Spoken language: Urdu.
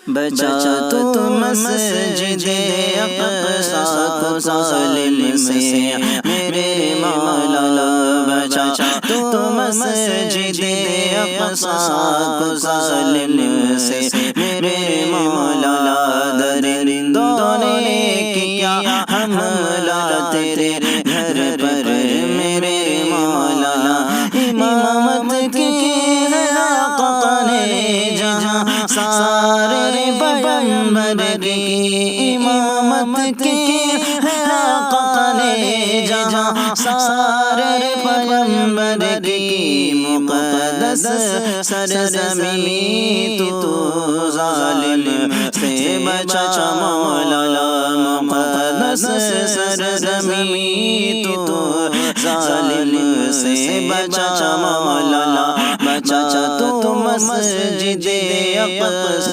بچا تو مسجد اقصی کو ظالم سے میرے مولا، بچا تو مسجد اقصی کو ظالم سے میرے مولا، درندوں نے کیا حملہ تیرے گھر پر میرے مولا، امامت کی ہے آقا نے جہاں سارے پیغمبر کی، امامت کی ہے آقا نے جہاں سارے پیغمبر کی، مقدس سرزمین تو ظالم سے بچا مولا، مقدس سرزمین تو ظالم سے بچا مولا، بچا تو مسجد اقصی